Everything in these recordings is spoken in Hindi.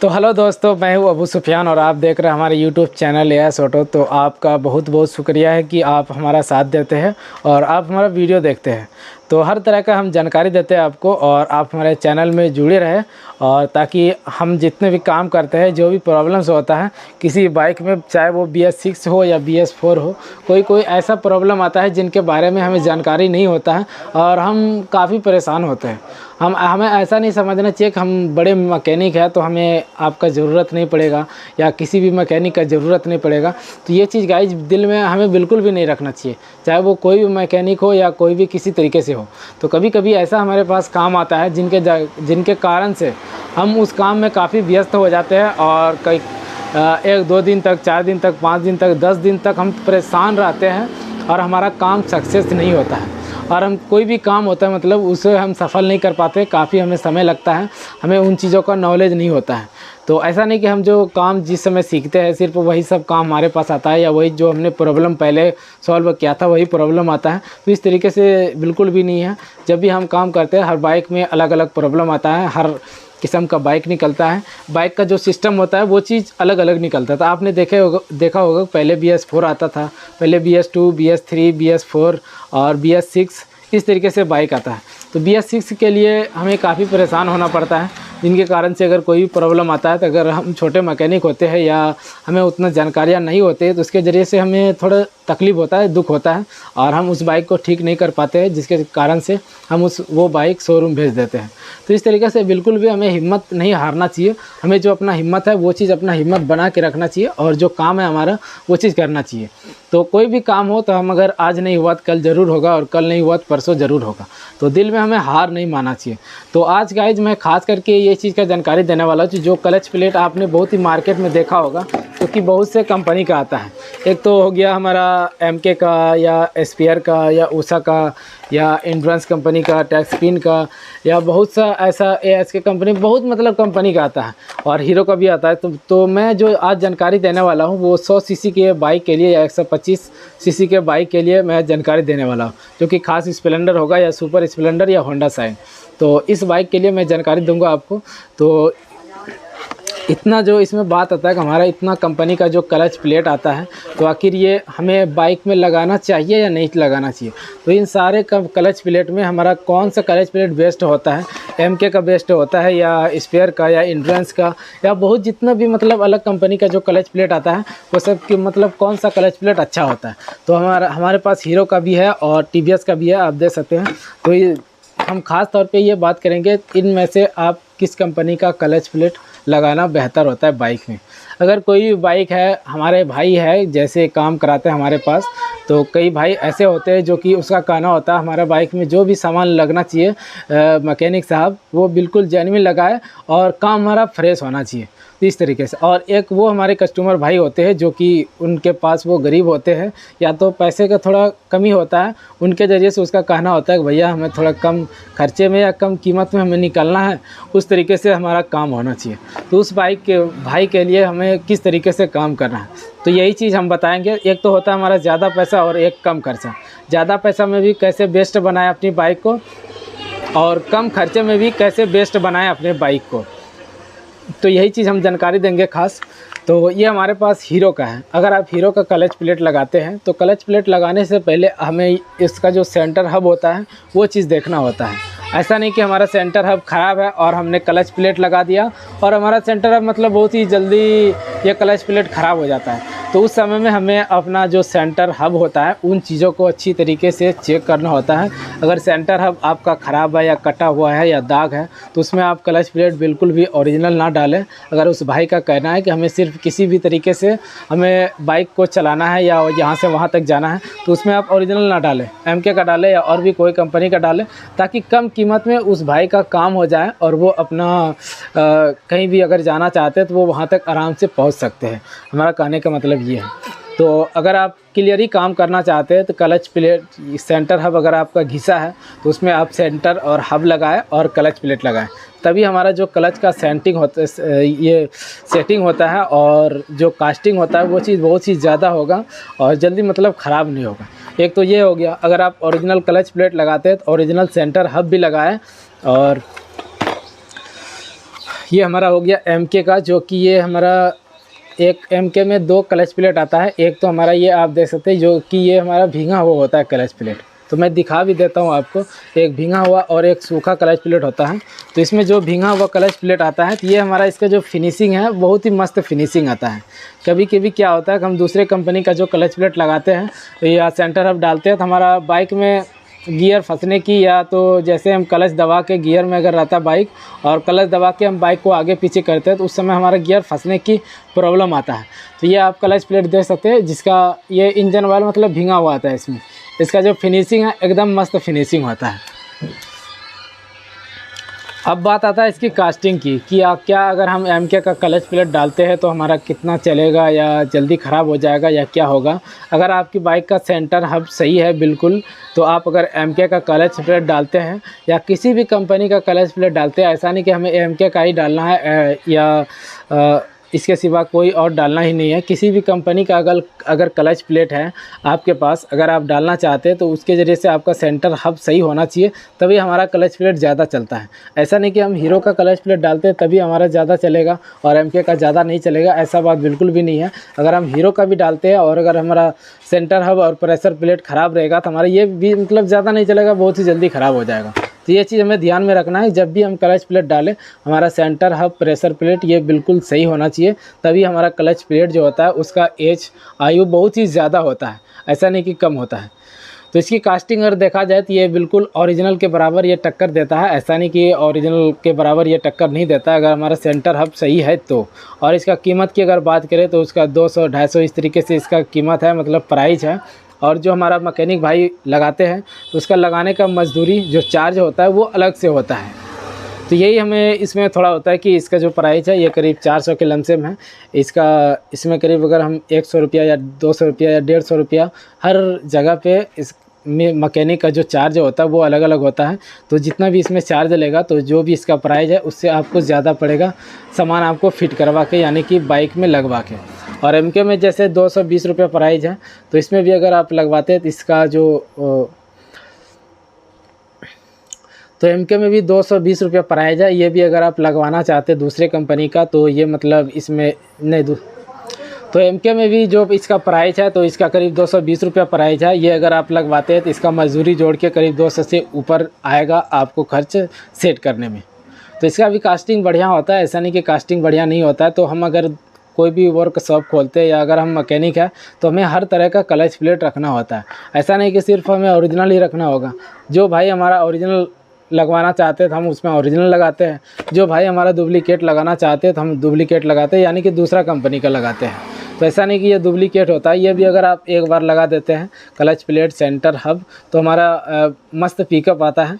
तो हेलो दोस्तों, मैं हूं अबू सुफियान और आप देख रहे हैं हमारे यूट्यूब चैनल एएस ऑटो। तो आपका बहुत बहुत शुक्रिया है कि आप हमारा साथ देते हैं और आप हमारा वीडियो देखते हैं। तो हर तरह का हम जानकारी देते हैं आपको और आप हमारे चैनल में जुड़े रहें और ताकि हम जितने भी काम करते हैं, जो भी प्रॉब्लम्स होता है किसी बाइक में, चाहे वो BS6 हो या BS4 हो, कोई ऐसा प्रॉब्लम आता है जिनके बारे में हमें जानकारी नहीं होता है और हम काफ़ी परेशान होते हैं। हमें ऐसा नहीं समझना चाहिए कि हम बड़े मैकेनिक हैं तो हमें आपका ज़रूरत नहीं पड़ेगा या किसी भी मैकेनिक का ज़रूरत नहीं पड़ेगा। तो ये चीज़ गाइज दिल में हमें बिल्कुल भी नहीं रखना चाहिए, चाहे वो कोई भी मैकेनिक हो या कोई भी किसी तरीके से हो। तो कभी कभी ऐसा हमारे पास काम आता है जिनके कारण से हम उस काम में काफ़ी व्यस्त हो जाते हैं और कई 1-2 दिन तक, 4 दिन तक, 5 दिन तक, 10 दिन तक हम परेशान रहते हैं और हमारा काम सक्सेस नहीं होता है। और हम कोई भी काम होता है मतलब उसे हम सफल नहीं कर पाते, काफ़ी हमें समय लगता है, हमें उन चीज़ों का नॉलेज नहीं होता है। तो ऐसा नहीं कि हम जो काम जिस समय सीखते हैं सिर्फ वही सब काम हमारे पास आता है या वही जो हमने प्रॉब्लम पहले सॉल्व किया था वही प्रॉब्लम आता है। तो इस तरीके से बिल्कुल भी नहीं है। जब भी हम काम करते हैं हर बाइक में अलग अलग प्रॉब्लम आता है, हर किस्म का बाइक निकलता है, बाइक का जो सिस्टम होता है वो चीज़ अलग अलग निकलता था। आपने देखा होगा पहले BS4 आता था, पहले BS2, BS3, BS4 और BS6 इस तरीके से बाइक आता है। तो BS6 के लिए हमें काफ़ी परेशान होना पड़ता है, जिनके कारण से अगर कोई भी प्रॉब्लम आता है तो अगर हम छोटे मैकेनिक होते हैं या हमें उतना जानकारियाँ नहीं होती तो उसके ज़रिए से हमें थोड़ा तकलीफ़ होता है, दुख होता है और हम उस बाइक को ठीक नहीं कर पाते हैं, जिसके कारण से हम वो बाइक शोरूम भेज देते हैं। तो इस तरीके से बिल्कुल भी हमें हिम्मत नहीं हारना चाहिए। हमें जो अपना हिम्मत है वो चीज़ अपना हिम्मत बना के रखना चाहिए और जो काम है हमारा वो चीज़ करना चाहिए। तो कोई भी काम हो तो हम अगर आज नहीं हुआ तो कल ज़रूर होगा और कल नहीं हुआ तो परसों ज़रूर होगा। तो दिल में हमें हार नहीं मानना चाहिए। तो आज गाइज मैं खास करके ये चीज़ का जानकारी देने वाला हूँ। जो क्लच प्लेट आपने बहुत ही मार्केट में देखा होगा क्योंकि बहुत से कंपनी का आता है। एक तो हो गया हमारा MK का या एस्पेयर का या उषा का या एंड्योरेंस कंपनी का, टैक्सपिन का या बहुत सा ऐसा ASK कंपनी, बहुत मतलब कंपनी का आता है और हीरो का भी आता है। तो मैं जो आज जानकारी देने वाला हूँ वो 100 सीसी के बाइक के लिए या 125 सीसी के बाइक के लिए मैं जानकारी देने वाला हूँ, जो कि खास स्प्लेंडर होगा या सुपर स्प्लेंडर या होंडा शाइन। तो इस बाइक के लिए मैं जानकारी दूंगा आपको। तो इतना जो इसमें बात आता है कि हमारा इतना कंपनी का जो क्लच प्लेट आता है तो आखिर ये हमें बाइक में लगाना चाहिए या नहीं लगाना चाहिए। तो इन सारे क्लच प्लेट में हमारा कौन सा क्लच प्लेट बेस्ट होता है, MK का बेस्ट होता है या स्पेयर का या एंड्योरेंस का या बहुत जितना भी मतलब अलग कंपनी का जो क्लच प्लेट आता है वो सब की मतलब कौन सा क्लच प्लेट अच्छा होता है। तो हमारे पास हीरो का भी है और TVS का भी है, आप देख सकते हैं। तो ये हम खास तौर पे ये बात करेंगे इनमें से आप किस कंपनी का क्लच प्लेट लगाना बेहतर होता है बाइक में। अगर कोई भी बाइक है, हमारे भाई है जैसे काम कराते हैं हमारे पास, तो कई भाई ऐसे होते हैं जो कि उसका कहना होता है हमारा बाइक में जो भी सामान लगना चाहिए मैकेनिक साहब वो बिल्कुल जेन्युइन लगाए और काम हमारा फ्रेश होना चाहिए। तो इस तरीके से। और एक वो हमारे कस्टमर भाई होते हैं जो कि उनके पास वो गरीब होते हैं या तो पैसे का थोड़ा कमी होता है, उनके ज़रिए से उसका कहना होता है कि भैया हमें थोड़ा कम खर्चे में या कम कीमत में हमें निकलना है, उस तरीके से हमारा काम होना चाहिए। तो उस बाइक के भाई के लिए हमें किस तरीके से काम करना है तो यही चीज़ हम बताएंगे। एक तो होता है हमारा ज़्यादा पैसा और एक कम खर्चा। ज़्यादा पैसा में भी कैसे बेस्ट बनाए अपनी बाइक को और कम खर्चे में भी कैसे बेस्ट बनाएं अपने बाइक को, तो यही चीज़ हम जानकारी देंगे खास। तो ये हमारे पास हीरो का है। अगर आप हीरो का क्लच प्लेट लगाते हैं तो क्लच प्लेट लगाने से पहले हमें इसका जो सेंटर हब होता है वो चीज़ देखना होता है। ऐसा नहीं कि हमारा सेंटर हब ख़राब है और हमने क्लच प्लेट लगा दिया और हमारा सेंटर हब मतलब बहुत ही जल्दी ये क्लच प्लेट ख़राब हो जाता है। तो उस समय में हमें अपना जो सेंटर हब होता है उन चीज़ों को अच्छी तरीके से चेक करना होता है। अगर सेंटर हब आपका ख़राब है या कटा हुआ है या दाग है तो उसमें आप क्लच प्लेट बिल्कुल भी ओरिजिनल ना डालें। अगर उस भाई का कहना है कि हमें सिर्फ किसी भी तरीके से हमें बाइक को चलाना है या यहाँ से वहाँ तक जाना है तो उसमें आप ओरिजिनल ना डालें, MK का डालें या और भी कोई कंपनी का डालें, ताकि कम कीमत में उस भाई का काम हो जाए और वो अपना कहीं भी अगर जाना चाहते हैं तो वो वहाँ तक आराम से पहुँच सकते हैं। हमारा कहने का मतलब ये है। तो अगर आप क्लियर ही काम करना चाहते हैं तो क्लच प्लेट सेंटर हब अगर आपका घिसा है तो उसमें आप सेंटर और हब लगाएं और क्लच प्लेट लगाएं, तभी हमारा जो क्लच का सेटिंग होता है और जो कास्टिंग होता है वो चीज़ बहुत ही ज़्यादा होगा और जल्दी मतलब ख़राब नहीं होगा। एक तो ये हो गया। अगर आप ओरिजिनल क्लच प्लेट लगाते हैं तो ओरिजिनल सेंटर हब भी लगाएं और ये हमारा हो गया MK का, जो कि ये हमारा एक MK में 2 क्लच प्लेट आता है। एक तो हमारा ये आप देख सकते हैं जो कि ये हमारा भींगा हुआ होता है क्लच प्लेट, तो मैं दिखा भी देता हूँ आपको। एक भींगा हुआ और एक सूखा क्लच प्लेट होता है। तो इसमें जो भींगा हुआ क्लच प्लेट आता है, तो ये हमारा इसका जो फिनिशिंग है बहुत ही मस्त फिनिशिंग आता है। कभी कभी क्या होता है कि हम दूसरे कंपनी का जो क्लच प्लेट लगाते हैं तो या सेंटर हब डालते हैं, तो हमारा बाइक में गियर फंसने की, या तो जैसे हम क्लच दबा के गियर में अगर रहता बाइक और क्लच दबा के हम बाइक को आगे पीछे करते हैं तो उस समय हमारा गियर फंसने की प्रॉब्लम आता है। तो ये आप क्लच प्लेट देख सकते हैं जिसका ये इंजन ऑयल मतलब भींगा हुआ आता है। इसका जो फिनिशिंग है एकदम मस्त फिनिशिंग होता है। अब बात आता है इसकी कास्टिंग की कि क्या अगर हम MK का क्लच प्लेट डालते हैं तो हमारा कितना चलेगा या जल्दी ख़राब हो जाएगा या क्या होगा। अगर आपकी बाइक का सेंटर हब सही है बिल्कुल, तो आप अगर MK का क्लच प्लेट डालते हैं या किसी भी कंपनी का क्लच प्लेट डालते हैं, ऐसा नहीं कि हमें MK का ही डालना है या इसके सिवा कोई और डालना ही नहीं है। किसी भी कंपनी का अगर क्लच प्लेट है आपके पास, अगर आप डालना चाहते हैं तो उसके ज़रिए से आपका सेंटर हब सही होना चाहिए, तभी हमारा क्लच प्लेट ज़्यादा चलता है। ऐसा नहीं कि हम हीरो का क्लच प्लेट डालते हैं तभी हमारा ज़्यादा चलेगा और MK का ज़्यादा नहीं चलेगा, ऐसा बात बिल्कुल भी नहीं है। अगर हम हीरो का भी डालते हैं और अगर हमारा सेंटर हब और प्रेशर प्लेट ख़राब रहेगा तो हमारा ये भी मतलब ज़्यादा नहीं चलेगा, बहुत ही जल्दी ख़राब हो जाएगा। तो ये चीज़ हमें ध्यान में रखना है, जब भी हम क्लच प्लेट डालें हमारा सेंटर हब प्रेशर प्लेट ये बिल्कुल सही होना चाहिए, तभी हमारा क्लच प्लेट जो होता है उसका एज आयु बहुत ही ज़्यादा होता है, ऐसा नहीं कि कम होता है। तो इसकी कास्टिंग अगर देखा जाए तो ये बिल्कुल ओरिजिनल के बराबर ये टक्कर देता है, ऐसा नहीं कि ओरिजिनल के बराबर ये टक्कर नहीं देता अगर हमारा सेंटर हब सही है तो। और इसका कीमत की अगर बात करें तो उसका 200-250 इस तरीके से इसका कीमत है, मतलब प्राइस है। और जो हमारा मैकेनिक भाई लगाते हैं तो उसका लगाने का मजदूरी जो चार्ज होता है वो अलग से होता है। तो यही हमें इसमें थोड़ा होता है कि इसका जो प्राइस है ये करीब 400 के लमसम है। इसमें करीब अगर हम 100 रुपया या 200 रुपया या 150 रुपया हर जगह पे इस मैकेनिक का जो चार्ज होता है वो अलग अलग होता है। तो जितना भी इसमें चार्ज लेगा तो जो भी इसका प्राइस है उससे आपको ज़्यादा पड़ेगा सामान आपको फिट करवा के, यानी कि बाइक में लगवा के। और MK में जैसे 220 रुपये प्राइस है, तो इसमें भी अगर आप लगवाते हैं तो इसका तो MK में भी 220 रुपये प्राइस है। ये भी अगर आप लगवाना चाहते हैं दूसरे कंपनी का तो ये मतलब इसमें नहीं तो MK में भी जो इसका प्राइस है तो इसका करीब 220 रुपये प्राइस है। ये अगर आप लगवाते हैं तो इसका मजदूरी जोड़ के करीब 200 से ऊपर आएगा आपको खर्च सेट करने में। तो इसका भी कास्टिंग बढ़िया होता है, ऐसा नहीं कि कास्टिंग बढ़िया नहीं होता है। तो हम अगर कोई भी वर्कशॉप खोलते हैं या अगर हम मैकेनिक है तो हमें हर तरह का क्लच प्लेट रखना होता है, ऐसा नहीं कि सिर्फ हमें ओरिजिनल ही रखना होगा। जो भाई हमारा ओरिजिनल लगवाना चाहते हैं तो हम उसमें ओरिजिनल लगाते हैं, जो भाई हमारा डुप्लीकेट लगाना चाहते हैं तो हम डुप्लीकेट लगाते हैं, यानी कि दूसरा कंपनी का लगाते हैं। तो ऐसा नहीं कि ये डुप्लीकेट होता है, ये भी अगर आप एक बार लगा देते हैं क्लच प्लेट सेंटर हब तो हमारा मस्त पिकअप आता है।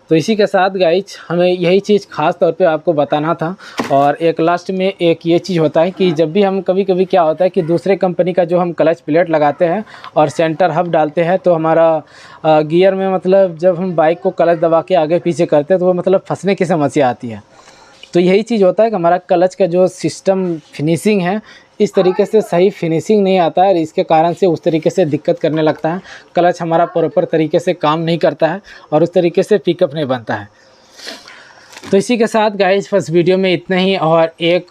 तो इसी के साथ गाइज हमें यही चीज़ ख़ास तौर पे आपको बताना था। और एक लास्ट में एक ये चीज़ होता है कि जब भी हम कभी क्या होता है कि दूसरे कंपनी का जो हम क्लच प्लेट लगाते हैं और सेंटर हब डालते हैं तो हमारा गियर में मतलब जब हम बाइक को क्लच दबा के आगे पीछे करते हैं तो वो मतलब फंसने की समस्या आती है। तो यही चीज़ होता है कि हमारा क्लच का जो सिस्टम फिनिशिंग है इस तरीके से सही फिनिशिंग नहीं आता है और इसके कारण से उस तरीके से दिक्कत करने लगता है। क्लच हमारा प्रॉपर तरीके से काम नहीं करता है और उस तरीके से पिकअप नहीं बनता है। तो इसी के साथ गाइस फर्स्ट वीडियो में इतना ही। और एक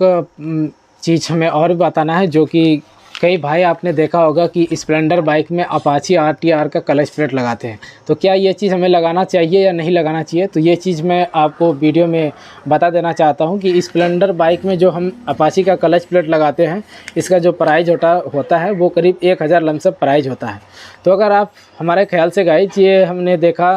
चीज़ हमें और बताना है, जो कि कई भाई आपने देखा होगा कि स्प्लेंडर बाइक में अपाची RTR का क्लच प्लेट लगाते हैं। तो क्या ये चीज़ हमें लगाना चाहिए या नहीं लगाना चाहिए, तो ये चीज़ मैं आपको वीडियो में बता देना चाहता हूं कि स्प्लेंडर बाइक में जो हम अपाची का क्लच प्लेट लगाते हैं इसका जो प्राइस होता है वो करीब 1000 लमसम प्राइस होता है। तो अगर आप हमारे ख्याल से गाइस ये हमने देखा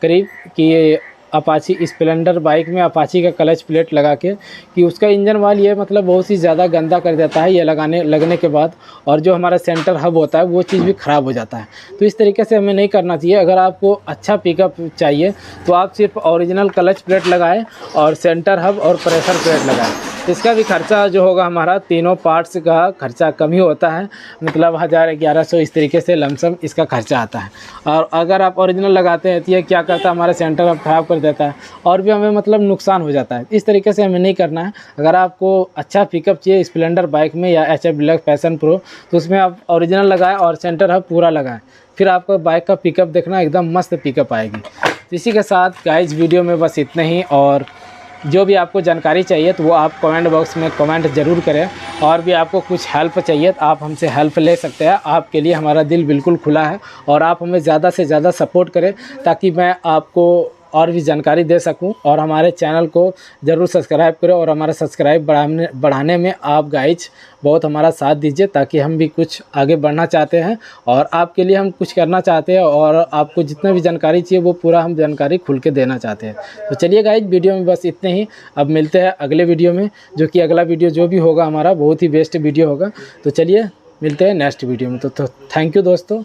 करीब कि अपाची स्प्लेंडर बाइक में अपाची का क्लच प्लेट लगा के कि उसका इंजन ऑयल ये मतलब बहुत ही ज़्यादा गंदा कर देता है ये लगने के बाद, और जो हमारा सेंटर हब होता है वो चीज़ भी ख़राब हो जाता है। तो इस तरीके से हमें नहीं करना चाहिए। अगर आपको अच्छा पिकअप चाहिए तो आप सिर्फ ओरिजिनल क्लच प्लेट लगाएं और सेंटर हब और प्रेशर प्लेट लगाएं। इसका भी खर्चा जो होगा हमारा तीनों पार्ट्स का खर्चा कम ही होता है, मतलब 1000-1100 इस तरीके से लमसम इसका खर्चा आता है। और अगर आप ओरिजिनल लगाते हैं तो ये क्या करता है हमारा सेंटर हब ख़राब कर देता है और भी हमें मतलब नुकसान हो जाता है। इस तरीके से हमें नहीं करना है। अगर आपको अच्छा पिकअप चाहिए स्प्लेंडर बाइक में या HF डिलक्स पैशन प्रो तो उसमें आप ओरिजिनल लगाएं और सेंटर हब पूरा लगाएं, फिर आपका बाइक का पिकअप देखना एकदम मस्त पिकअप आएगी। तो इसी के साथ गाइस वीडियो में बस इतना ही। और जो भी आपको जानकारी चाहिए तो वो आप कमेंट बॉक्स में कमेंट ज़रूर करें। और भी आपको कुछ हेल्प चाहिए तो आप हमसे हेल्प ले सकते हैं। आपके लिए हमारा दिल बिल्कुल खुला है और आप हमें ज़्यादा से ज़्यादा सपोर्ट करें ताकि मैं आपको और भी जानकारी दे सकूं। और हमारे चैनल को ज़रूर सब्सक्राइब करें और हमारा सब्सक्राइब बढ़ाने में आप गाइज बहुत हमारा साथ दीजिए, ताकि हम भी कुछ आगे बढ़ना चाहते हैं और आपके लिए हम कुछ करना चाहते हैं और आपको जितना भी जानकारी चाहिए वो पूरा हम जानकारी खुल के देना चाहते हैं। तो चलिए गाइज, वीडियो में बस इतने ही। अब मिलते हैं अगले वीडियो में, जो कि अगला वीडियो जो भी होगा हमारा बहुत ही बेस्ट वीडियो होगा। तो चलिए मिलते हैं नेक्स्ट वीडियो में। तो थैंक यू दोस्तों।